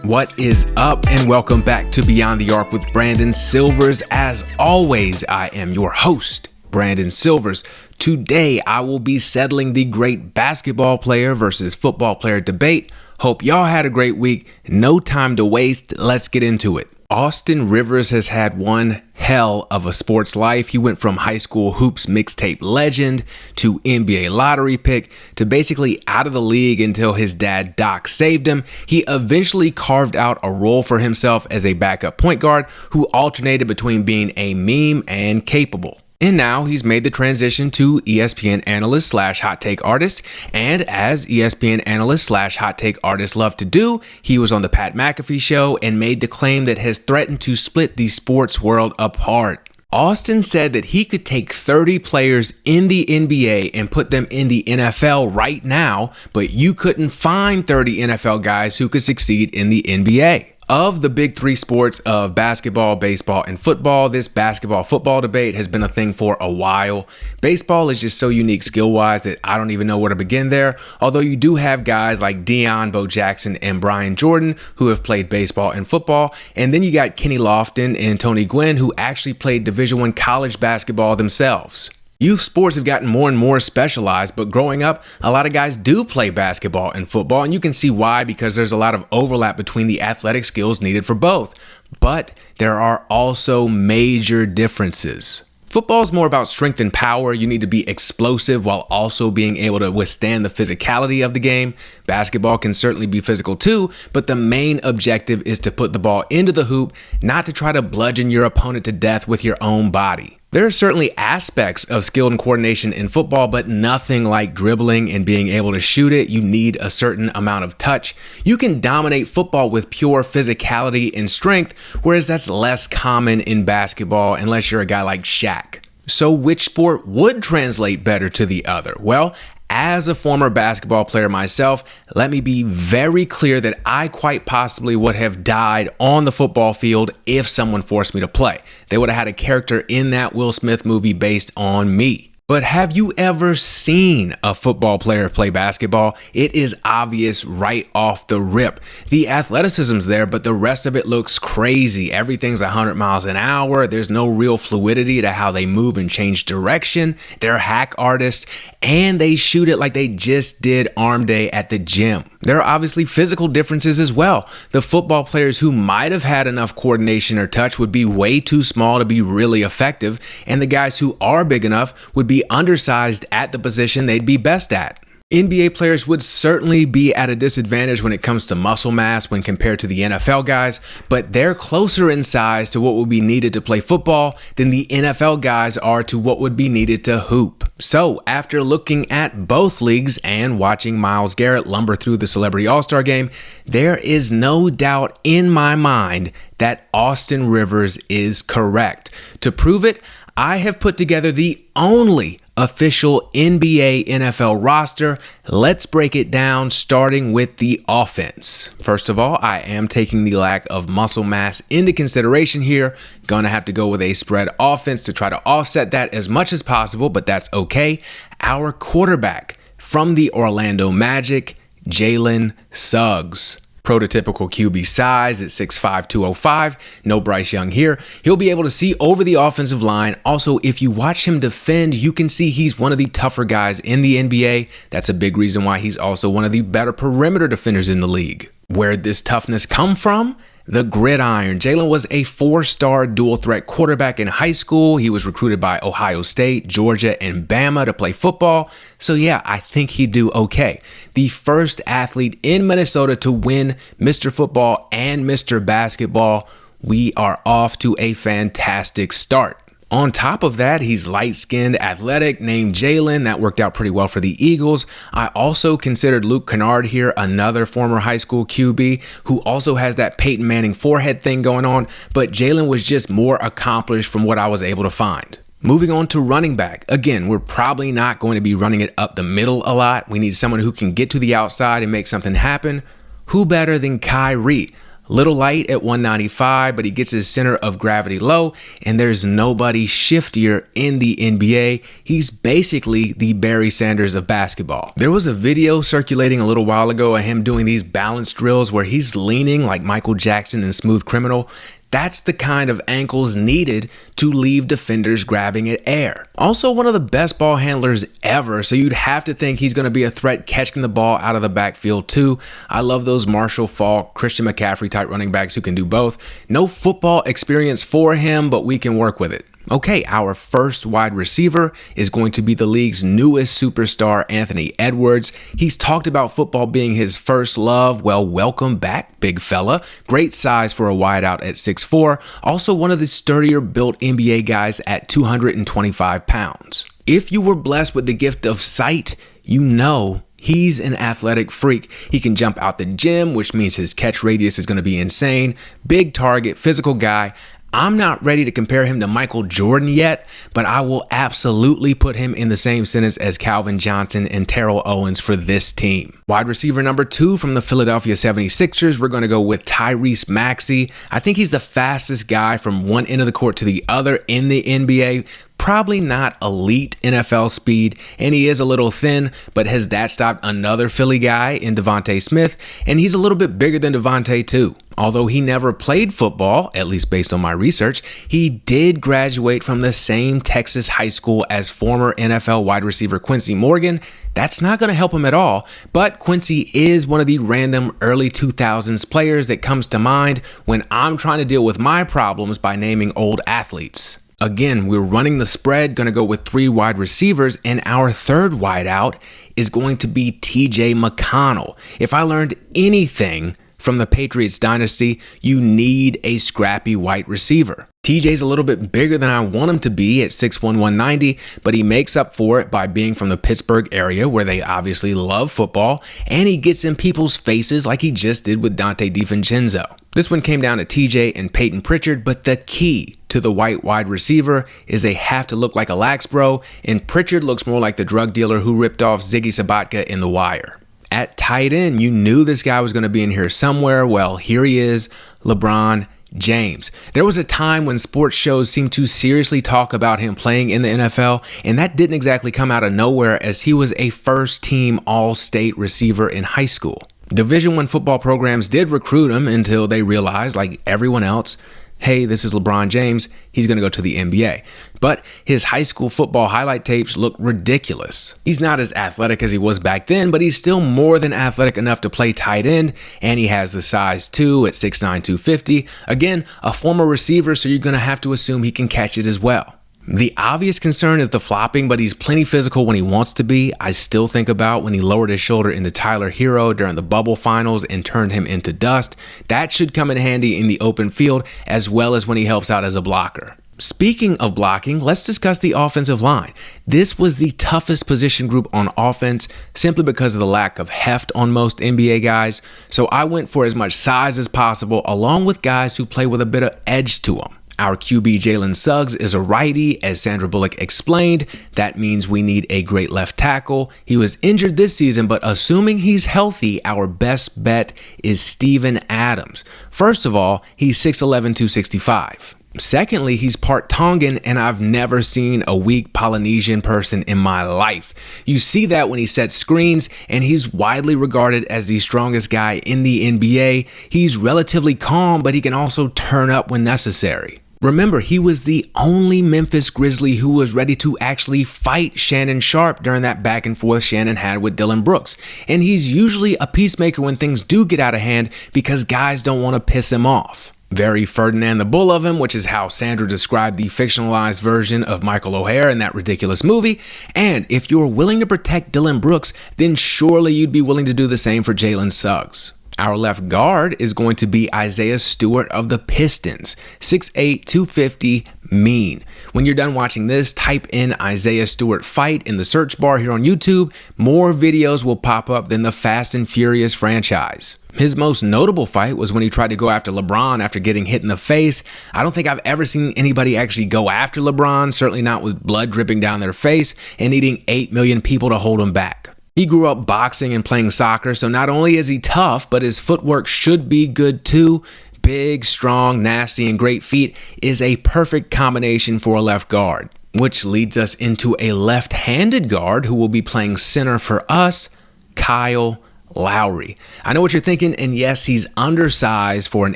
What is up, and welcome back to Beyond the Arc with Brandon Silvers. As always, I am your host, Brandon Silvers. Today, I will be settling the great basketball player versus football player debate. Hope y'all had a great week. No time to waste. Let's get into it. Austin Rivers has had one hell of a sports life. He went from high school hoops mixtape legend to NBA lottery pick to basically out of the league until his dad Doc saved him. He eventually carved out a role for himself as a backup point guard who alternated between being a meme and capable. And now he's made the transition to ESPN analyst / hot take artist. And as ESPN analyst / hot take artist love to do, he was on the Pat McAfee show and made the claim that has threatened to split the sports world apart. Austin said that he could take 30 players in the NBA and put them in the NFL right now, but you couldn't find 30 NFL guys who could succeed in the NBA. Of the big three sports of basketball, baseball, and football, this basketball-football debate has been a thing for a while. Baseball is just so unique skill-wise that I don't even know where to begin there, although you do have guys like Deion, Bo Jackson, and Brian Jordan who have played baseball and football, and then you got Kenny Lofton and Tony Gwynn who actually played Division I college basketball themselves. Youth sports have gotten more and more specialized, but growing up, a lot of guys do play basketball and football, and you can see why, because there's a lot of overlap between the athletic skills needed for both. But there are also major differences. Football is more about strength and power. You need to be explosive while also being able to withstand the physicality of the game. Basketball can certainly be physical too, but the main objective is to put the ball into the hoop, not to try to bludgeon your opponent to death with your own body. There are certainly aspects of skill and coordination in football, but nothing like dribbling and being able to shoot it. You need a certain amount of touch. You can dominate football with pure physicality and strength, whereas that's less common in basketball unless you're a guy like Shaq. So which sport would translate better to the other? Well, as a former basketball player myself, let me be very clear that I quite possibly would have died on the football field if someone forced me to play. They would have had a character in that Will Smith movie based on me. But have you ever seen a football player play basketball? It is obvious right off the rip. The athleticism's there, but the rest of it looks crazy. Everything's 100 miles an hour. There's no real fluidity to how they move and change direction. They're hack artists, and they shoot it like they just did arm day at the gym. There are obviously physical differences as well. The football players who might have had enough coordination or touch would be way too small to be really effective, and the guys who are big enough would be undersized at the position they'd be best at. NBA players would certainly be at a disadvantage when it comes to muscle mass when compared to the NFL guys, but they're closer in size to what would be needed to play football than the NFL guys are to what would be needed to hoop. So after looking at both leagues and watching Myles Garrett lumber through the Celebrity All-Star game, there is no doubt in my mind that Austin Rivers is correct. To prove it, I have put together the only official NBA NFL roster. Let's break it down, starting with the offense. First of all, I am taking the lack of muscle mass into consideration here. Gonna have to go with a spread offense to try to offset that as much as possible, but that's okay. Our quarterback from the Orlando Magic, Jalen Suggs. Prototypical QB size at 6'5", 205. No Bryce Young here. He'll be able to see over the offensive line. Also, if you watch him defend, you can see he's one of the tougher guys in the NBA. That's a big reason why he's also one of the better perimeter defenders in the league. Where'd this toughness come from? The gridiron. Jalen was a 4-star dual threat quarterback in high school. He was recruited by Ohio State, Georgia, and Bama to play football. So yeah, I think he'd do okay. The first athlete in Minnesota to win Mr. Football and Mr. Basketball. We are off to a fantastic start. On top of that, he's light-skinned, athletic, named Jalen. That worked out pretty well for the Eagles. I also considered Luke Kennard here, another former high school QB who also has that Peyton Manning forehead thing going on, but Jalen was just more accomplished from what I was able to find. Moving on to running back. Again, we're probably not going to be running it up the middle a lot. We need someone who can get to the outside and make something happen. Who better than Kyrie? Little light at 195, but he gets his center of gravity low, and there's nobody shiftier in the NBA. He's basically the Barry Sanders of basketball. There was a video circulating a little while ago of him doing these balance drills where he's leaning like Michael Jackson in Smooth Criminal. That's the kind of ankles needed to leave defenders grabbing at air. Also one of the best ball handlers ever, so you'd have to think he's going to be a threat catching the ball out of the backfield too. I love those Marshall Faulk, Christian McCaffrey type running backs who can do both. No football experience for him, but we can work with it. Okay, our first wide receiver is going to be the league's newest superstar, Anthony Edwards. He's talked about football being his first love. Well, welcome back, big fella. Great size for a wideout at 6'4". Also one of the sturdier built NBA guys at 225 pounds. If you were blessed with the gift of sight, you know he's an athletic freak. He can jump out the gym, which means his catch radius is going to be insane. Big target, physical guy. I'm not ready to compare him to Michael Jordan yet, but I will absolutely put him in the same sentence as Calvin Johnson and Terrell Owens for this team. Wide receiver number 2 from the Philadelphia 76ers, we're going to go with Tyrese Maxey. I think he's the fastest guy from one end of the court to the other in the NBA. Probably not elite NFL speed, and he is a little thin, but has that stopped another Philly guy in Devontae Smith? And he's a little bit bigger than Devontae too. Although he never played football, at least based on my research, he did graduate from the same Texas high school as former NFL wide receiver Quincy Morgan. That's not going to help him at all, but Quincy is one of the random early 2000s players that comes to mind when I'm trying to deal with my problems by naming old athletes. Again, we're running the spread, going to go with 3 wide receivers, and our third wideout is going to be TJ McConnell. If I learned anything from the Patriots dynasty, you need a scrappy wide receiver. TJ's a little bit bigger than I want him to be at 6'1", 190, but he makes up for it by being from the Pittsburgh area where they obviously love football, and he gets in people's faces like he just did with Dante DiVincenzo. This one came down to TJ and Peyton Pritchard, but the key to the white wide receiver is they have to look like a lax bro, and Pritchard looks more like the drug dealer who ripped off Ziggy Sabatka in The Wire. At tight end, you knew this guy was going to be in here somewhere. Well, here he is, LeBron James. There was a time when sports shows seemed to seriously talk about him playing in the NFL, and that didn't exactly come out of nowhere as he was a first-team All-State receiver in high school. Division I football programs did recruit him until they realized, like everyone else, hey, this is LeBron James, he's going to go to the NBA. But his high school football highlight tapes look ridiculous. He's not as athletic as he was back then, but he's still more than athletic enough to play tight end, and he has the size too at 6'9", 250. Again, a former receiver, so you're going to have to assume he can catch it as well. The obvious concern is the flopping, but he's plenty physical when he wants to be. I still think about when he lowered his shoulder into Tyler Hero during the bubble finals and turned him into dust. That should come in handy in the open field as well as when he helps out as a blocker. Speaking of blocking, let's discuss the offensive line. This was the toughest position group on offense simply because of the lack of heft on most NBA guys. So I went for as much size as possible along with guys who play with a bit of edge to them. Our QB Jalen Suggs is a righty, as Sandra Bullock explained. That means we need a great left tackle. He was injured this season, but assuming he's healthy, our best bet is Steven Adams. First of all, he's 6'11", 265. Secondly, he's part Tongan, and I've never seen a weak Polynesian person in my life. You see that when he sets screens, and he's widely regarded as the strongest guy in the NBA. He's relatively calm, but he can also turn up when necessary. Remember, he was the only Memphis Grizzly who was ready to actually fight Shannon Sharpe during that back and forth Shannon had with Dillon Brooks. And he's usually a peacemaker when things do get out of hand because guys don't want to piss him off. Very Ferdinand the Bull of him, which is how Sandra described the fictionalized version of Michael O'Hare in that ridiculous movie. And if you're willing to protect Dillon Brooks, then surely you'd be willing to do the same for Jalen Suggs. Our left guard is going to be Isaiah Stewart of the Pistons, 6'8", 250, mean. When you're done watching this, type in Isaiah Stewart fight in the search bar here on YouTube. More videos will pop up than the Fast and Furious franchise. His most notable fight was when he tried to go after LeBron after getting hit in the face. I don't think I've ever seen anybody actually go after LeBron, certainly not with blood dripping down their face and needing 8 million people to hold him back. He grew up boxing and playing soccer, so not only is he tough, but his footwork should be good too. Big, strong, nasty, and great feet is a perfect combination for a left guard. Which leads us into a left-handed guard who will be playing center for us, Kyle Lowry. I know what you're thinking, and yes, he's undersized for an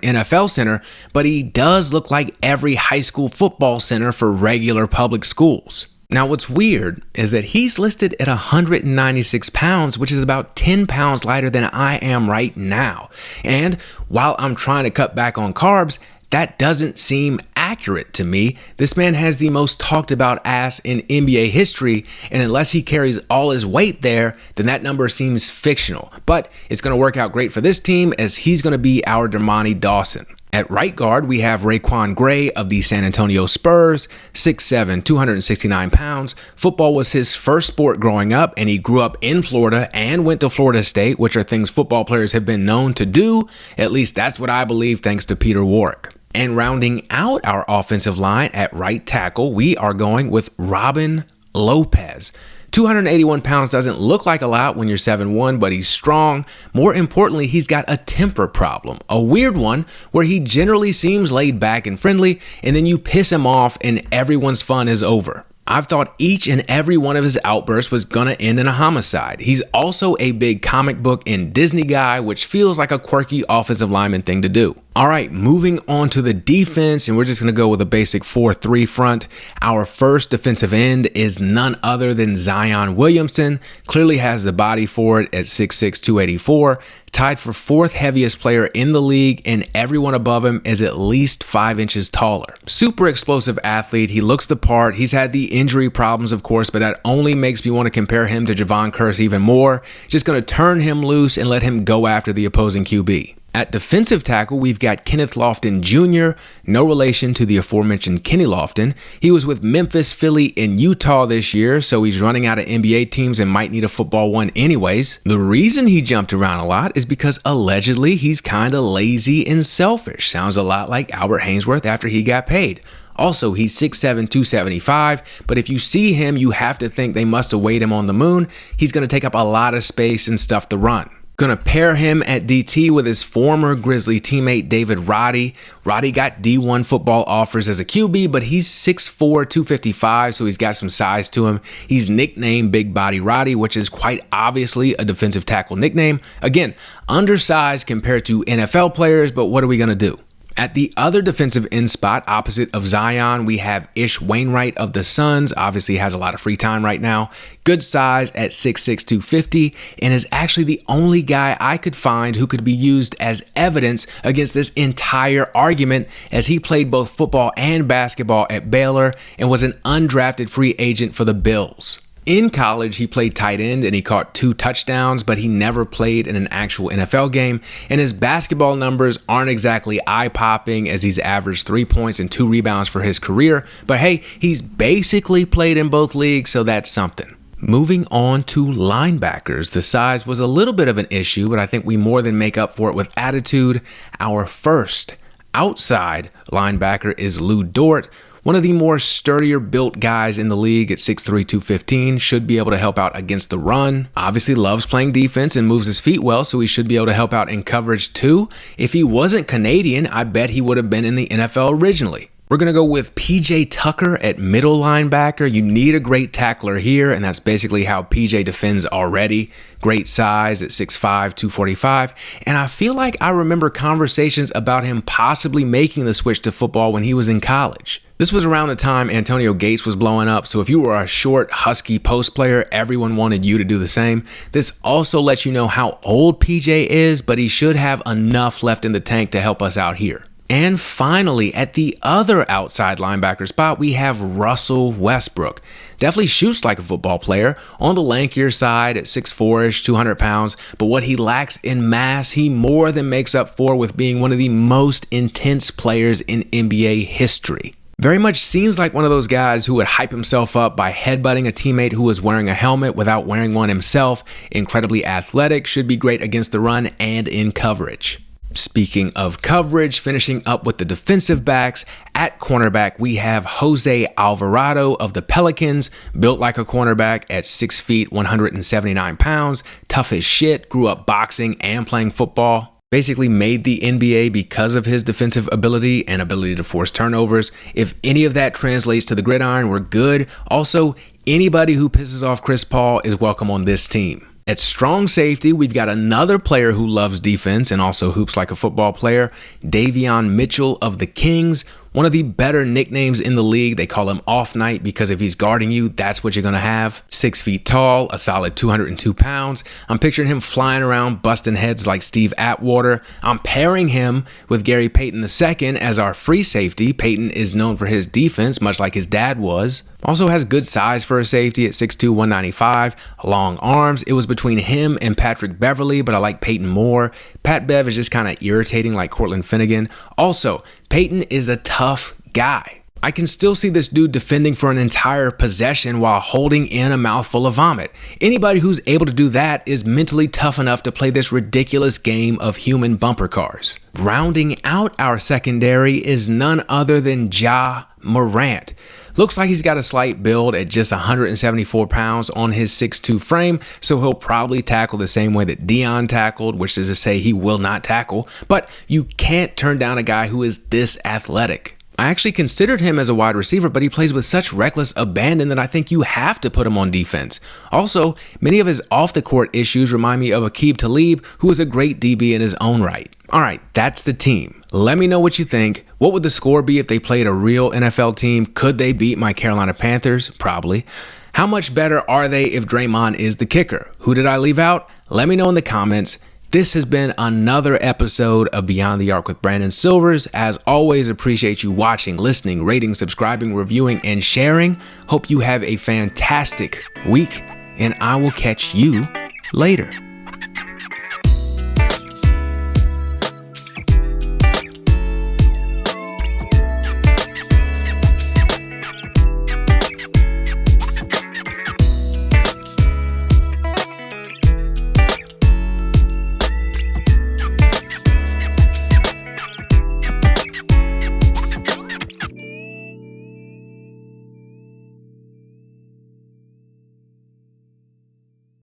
NFL center, but he does look like every high school football center for regular public schools. Now, what's weird is that he's listed at 196 pounds, which is about 10 pounds lighter than I am right now. And while I'm trying to cut back on carbs, that doesn't seem accurate to me. This man has the most talked about ass in NBA history, and unless he carries all his weight there, then that number seems fictional. But it's going to work out great for this team as he's going to be our Dermontti Dawson. At right guard, we have Raquan Gray of the San Antonio Spurs, 6'7", 269 pounds. Football was his first sport growing up, and he grew up in Florida and went to Florida State, which are things football players have been known to do. At least that's what I believe, thanks to Peter Warrick. And rounding out our offensive line at right tackle, we are going with Robin Lopez. 281 pounds doesn't look like a lot when you're 7'1", but he's strong. More importantly, he's got a temper problem, a weird one where he generally seems laid back and friendly, and then you piss him off and everyone's fun is over. I've thought each and every one of his outbursts was gonna end in a homicide. He's also a big comic book and Disney guy, which feels like a quirky offensive lineman thing to do. All right, moving on to the defense, and we're just going to go with a basic 4-3 front. Our first defensive end is none other than Zion Williamson. Clearly has the body for it at 6'6", 284. Tied for fourth heaviest player in the league, and everyone above him is at least 5 inches taller. Super explosive athlete. He looks the part. He's had the injury problems, of course, but that only makes me want to compare him to Javon Curse even more. Just going to turn him loose and let him go after the opposing QB. At defensive tackle, we've got Kenneth Lofton Jr., no relation to the aforementioned Kenny Lofton. He was with Memphis, Philly, and Utah this year, so he's running out of NBA teams and might need a football one anyways. The reason he jumped around a lot is because allegedly he's kind of lazy and selfish. Sounds a lot like Albert Haynesworth after he got paid. Also, he's 6'7", 275, but if you see him, you have to think they must have weighed him on the moon. He's going to take up a lot of space and stuff to run. Going to pair him at DT with his former Grizzly teammate David Roddy. Roddy got D1 football offers as a QB, but he's 6'4", 255, so he's got some size to him. He's nicknamed Big Body Roddy, which is quite obviously a defensive tackle nickname. Again, undersized compared to NFL players, but what are we going to do? At the other defensive end spot opposite of Zion, we have Ish Wainwright of the Suns. Obviously has a lot of free time right now. Good size at 6'6", 250, and is actually the only guy I could find who could be used as evidence against this entire argument, as he played both football and basketball at Baylor and was an undrafted free agent for the Bills. In college, he played tight end and he caught 2 touchdowns, but he never played in an actual NFL game. And his basketball numbers aren't exactly eye-popping, as he's averaged 3 points and 2 rebounds for his career. But hey, he's basically played in both leagues, so that's something. Moving on to linebackers, the size was a little bit of an issue, but I think we more than make up for it with attitude. Our first outside linebacker is Lou Dort. One of the more sturdier built guys in the league at 6'3", 215, should be able to help out against the run. Obviously loves playing defense and moves his feet well, so he should be able to help out in coverage too. If he wasn't Canadian, I bet he would have been in the NFL originally. We're going to go with PJ Tucker at middle linebacker. You need a great tackler here, and that's basically how PJ defends already. Great size at 6'5", 245. And I feel like I remember conversations about him possibly making the switch to football when he was in college. This was around the time Antonio Gates was blowing up, so if you were a short, husky post player, everyone wanted you to do the same. This also lets you know how old PJ is, but he should have enough left in the tank to help us out here. And finally, at the other outside linebacker spot, we have Russell Westbrook. Definitely shoots like a football player, on the lankier side at 6'4", 200 pounds, but what he lacks in mass, he more than makes up for with being one of the most intense players in NBA history. Very much seems like one of those guys who would hype himself up by headbutting a teammate who was wearing a helmet without wearing one himself. Incredibly athletic, should be great against the run and in coverage. Speaking of coverage, finishing up with the defensive backs, at cornerback, we have Jose Alvarado of the Pelicans, built like a cornerback at 6 feet, 179 pounds, tough as shit, grew up boxing and playing football. Basically made the NBA because of his defensive ability and ability to force turnovers. If any of that translates to the gridiron, we're good. Also, anybody who pisses off Chris Paul is welcome on this team. At strong safety, we've got another player who loves defense and also hoops like a football player, Davion Mitchell of the Kings. One of the better nicknames in the league. They call him Off Night because if he's guarding you, that's what you're going to have. 6 feet tall, a solid 202 pounds. I'm picturing him flying around, busting heads like Steve Atwater. I'm pairing him with Gary Payton II as our free safety. Payton is known for his defense, much like his dad was. Also has good size for a safety at 6'2", 195. Long arms. It was between him and Patrick Beverly, but I like Payton more. Pat Bev is just kind of irritating like Cortland Finnegan. Also, Payton is a tough guy. I can still see this dude defending for an entire possession while holding in a mouthful of vomit. Anybody who's able to do that is mentally tough enough to play this ridiculous game of human bumper cars. Rounding out our secondary is none other than Ja Morant. Looks like he's got a slight build at just 174 pounds on his 6'2 frame, so he'll probably tackle the same way that Dion tackled, which is to say he will not tackle, but you can't turn down a guy who is this athletic. I actually considered him as a wide receiver, but he plays with such reckless abandon that I think you have to put him on defense. Also, many of his off-the-court issues remind me of Aqib Talib, who is a great DB in his own right. All right, that's the team. Let me know what you think. What would the score be if they played a real NFL team? Could they beat my Carolina Panthers? Probably. How much better are they if Draymond is the kicker? Who did I leave out? Let me know in the comments. This has been another episode of Beyond the Arc with Brandon Silvers. As always, appreciate you watching, listening, rating, subscribing, reviewing, and sharing. Hope you have a fantastic week, and I will catch you later.